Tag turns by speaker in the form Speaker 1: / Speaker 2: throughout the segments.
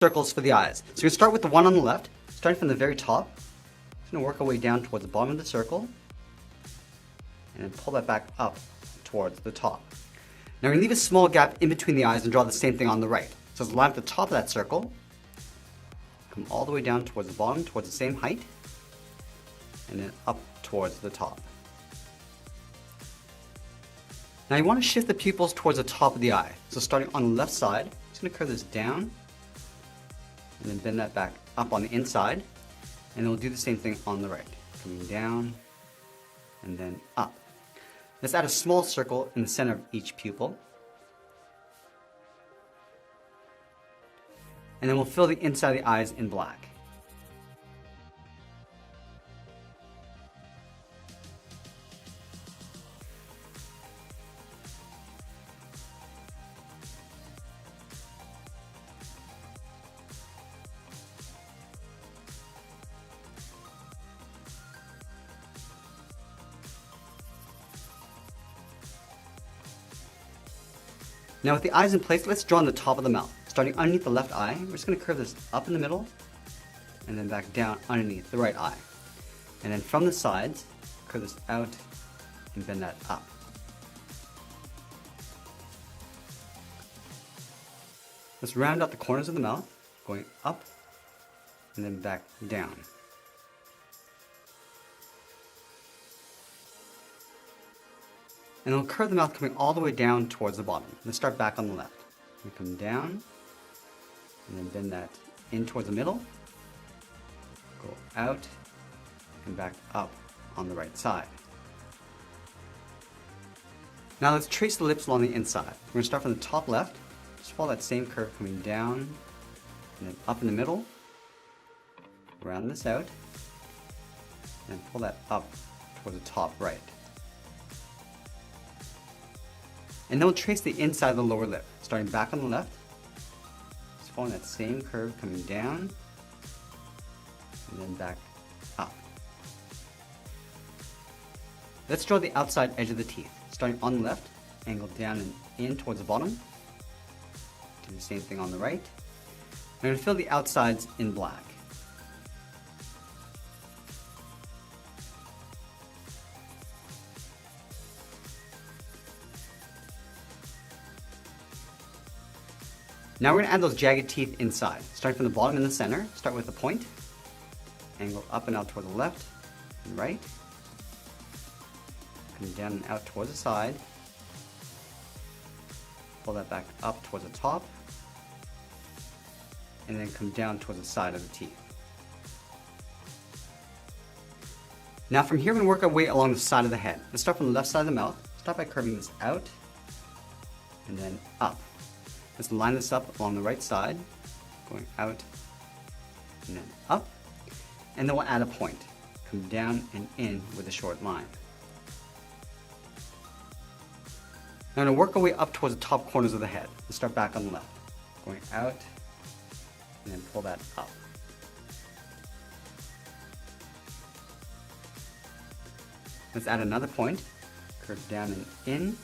Speaker 1: circles for the eyes. So we're going to start with the one on the left, starting from the very top. Just going to work our way down towards the bottom of the circle, and then pull that back up towards the top. Now we're going to leave a small gap in between the eyes and draw the same thing on the right. So let's line up the top of that circle, come all the way down towards the bottom, towards the same height, and then up towards the top. Now you want to shift the pupils towards the top of the eye. So starting on the left side, I'm just going to curve this down, and then bend that back up on the inside, and then we'll do the same thing on the right. Coming down, and then up. Let's add a small circle in the center of each pupil. And then we'll fill the inside of the eyes in black. Now with the eyes in place, let's draw on the top of the mouth. Starting underneath the left eye, we're just going to curve this up in the middle, and then back down underneath the right eye. And then from the sides, curve this out and bend that up. Let's round out the corners of the mouth, going up and then back down. And then we'll curve the mouth coming all the way down towards the bottom. Let's start back on the left. We come down, and then bend that in towards the middle, go out, and back up on the right side. Now let's trace the lips along the inside. We're going to start from the top left, just follow that same curve coming down, and then up in the middle, round this out, and pull that up towards the top right. And then we'll trace the inside of the lower lip, starting back on the left, just following that same curve coming down, and then back up. Let's draw the outside edge of the teeth, starting on the left, angle down and in towards the bottom. Do the same thing on the right. I'm going to fill the outsides in black. Now we're going to add those jagged teeth inside. Starting from the bottom in the center, start with the point, angle up and out toward the left and right, come down and out towards the side, pull that back up towards the top, and then come down towards the side of the teeth. Now from here we're going to work our way along the side of the head. Let's start from the left side of the mouth, start by curving this out, and then up. Let's line this up along the right side, going out and then up, and then we'll add a point. Come down and in with a short line. Now I'm going to work our way up towards the top corners of the head. Let's start back on the left, going out and then pull that up. Let's add another point, curve down and in.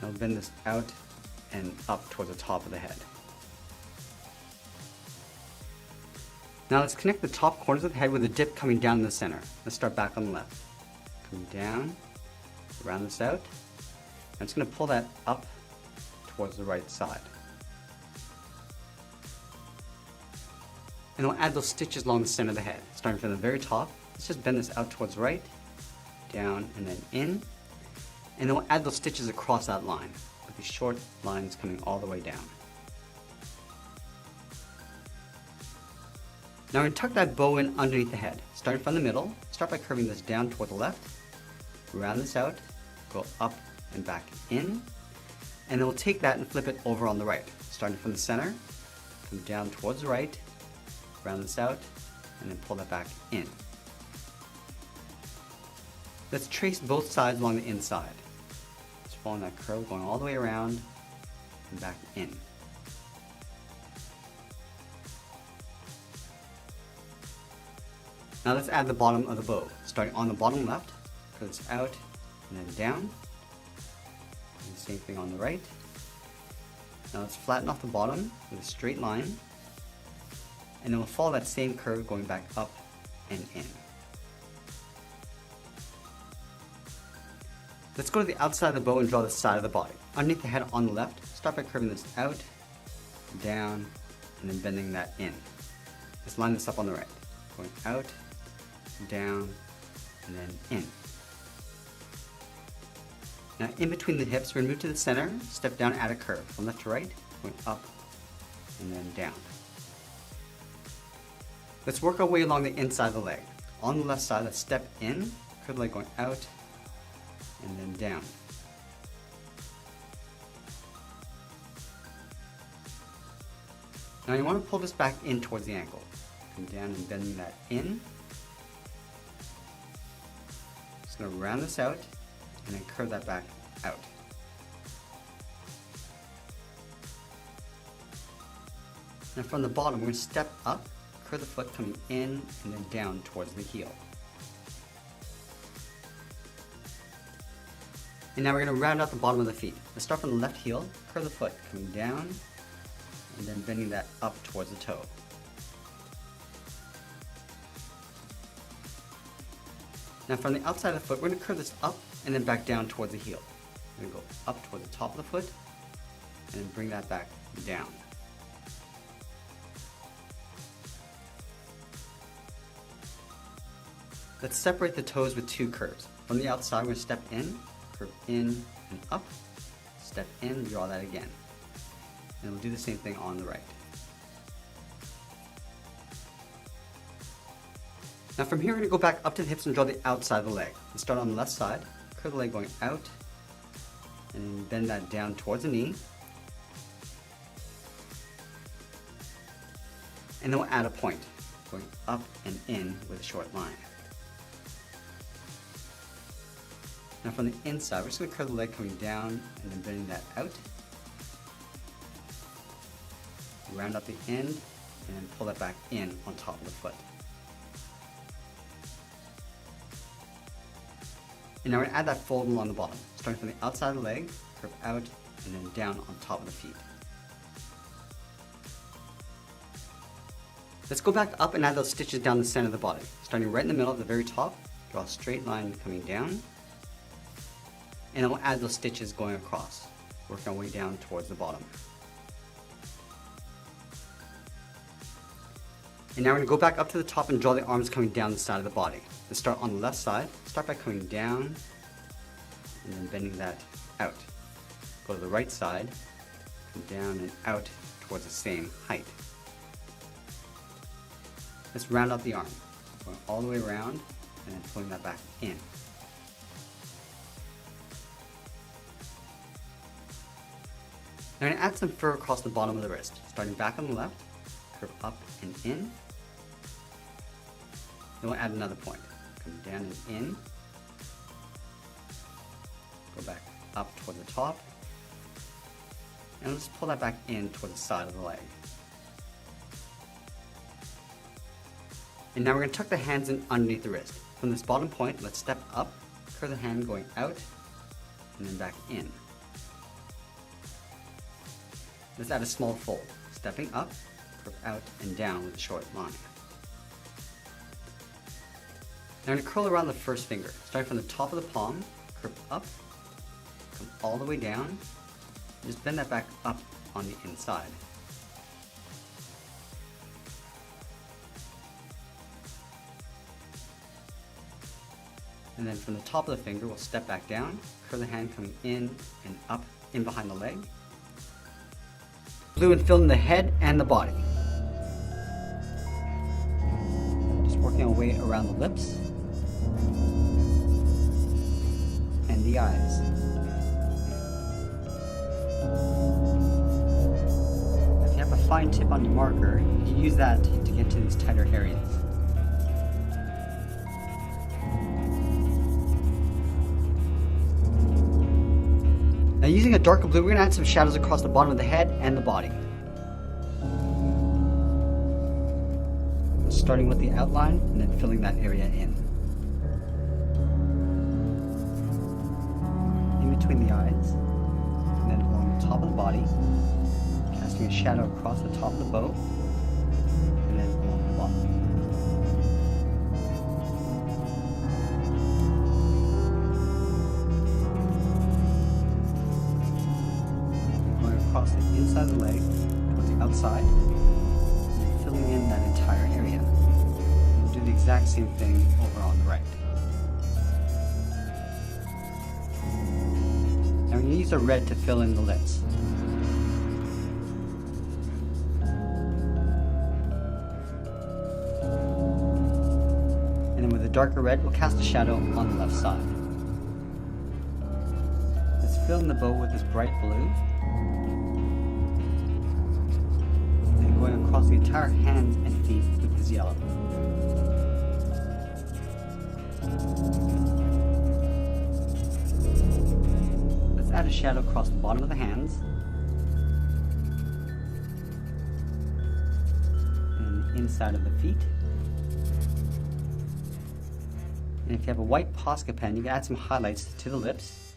Speaker 1: Now bend this out and up towards the top of the head. Now let's connect the top corners of the head with a dip coming down in the center. Let's start back on the left. Come down, round this out. I'm just going to pull that up towards the right side. And we'll add those stitches along the center of the head. Starting from the very top, let's just bend this out towards right, down and then in. And then we'll add those stitches across that line, with these short lines coming all the way down. Now we're going to tuck that bow in underneath the head. Starting from the middle, start by curving this down toward the left, round this out, go up and back in, and then we'll take that and flip it over on the right. Starting from the center, come down towards the right, round this out, and then pull that back in. Let's trace both sides along the inside. Following that curve, going all the way around and back in. Now let's add the bottom of the bow. Starting on the bottom left, curve this out and then down. And the same thing on the right. Now let's flatten off the bottom with a straight line, and then we'll follow that same curve going back up and in. Let's go to the outside of the bow and draw the side of the body. Underneath the head on the left, start by curving this out, down, and then bending that in. Let's line this up on the right. Going out, down, and then in. Now in between the hips, we're going to move to the center, step down, add a curve. From left to right, going up, and then down. Let's work our way along the inside of the leg. On the left side, let's step in, curve the leg going out, and then down. Now you want to pull this back in towards the ankle. Come down and bending that in. Just going to round this out and then curve that back out. Now from the bottom, we're going to step up, curve the foot coming in and then down towards the heel. And now we're going to round out the bottom of the feet. Let's start from the left heel, curve the foot coming down, and then bending that up towards the toe. Now from the outside of the foot, we're going to curve this up and then back down towards the heel. We're going to go up towards the top of the foot, and then bring that back down. Let's separate the toes with two curves. From the outside, we're going to step in, curve in and up, step in, draw that again. And we'll do the same thing on the right. Now from here, we're going to go back up to the hips and draw the outside of the leg. Let's start on the left side, curve the leg going out, and then bend that down towards the knee. And then we'll add a point, going up and in with a short line. Now from the inside, we're just going to curve the leg coming down and then bending that out. Round up the end and then pull that back in on top of the foot. And now we're going to add that fold along the bottom, starting from the outside of the leg, curve out and then down on top of the feet. Let's go back up and add those stitches down the center of the body. Starting right in the middle at the very top, draw a straight line coming down. And then we'll add those stitches going across, working our way down towards the bottom. And now we're going to go back up to the top and draw the arms coming down the side of the body. Let's start on the left side, start by coming down and then bending that out. Go to the right side, come down and out towards the same height. Let's round out the arm, going all the way around and then pulling that back in. Now I'm going to add some fur across the bottom of the wrist, starting back on the left, curve up and in. Then we'll add another point, come down and in, go back up toward the top, and let's pull that back in toward the side of the leg. And now we're going to tuck the hands in underneath the wrist. From this bottom point, let's step up, curve the hand going out, and then back in. Let's add a small fold, stepping up, curve out and down with a short line. Now I'm going to curl around the first finger, starting from the top of the palm, curve up, come all the way down, and just bend that back up on the inside. And then from the top of the finger, we'll step back down, curve the hand coming in and up in behind the leg. Glue and fill in the head and the body. Just working our way around the lips and the eyes. If you have a fine tip on your marker, you can use that to get to these tighter areas. Now using a darker blue, we're going to add some shadows across the bottom of the head and the body. Starting with the outline and then filling that area in. In between the eyes, and then along the top of the body, casting a shadow across the top of the bow, and then along the bottom. Going across the inside of the leg towards the outside, and filling in that entire area. We'll do the exact same thing over on the right. Now we're going to use a red to fill in the lips. And then with a darker red, we'll cast a shadow on the left side. Let's fill in the bow with this bright blue. And going across the entire hands and feet with this yellow. Let's add a shadow across the bottom of the hands. And the inside of the feet. And if you have a white Posca pen, you can add some highlights to the lips.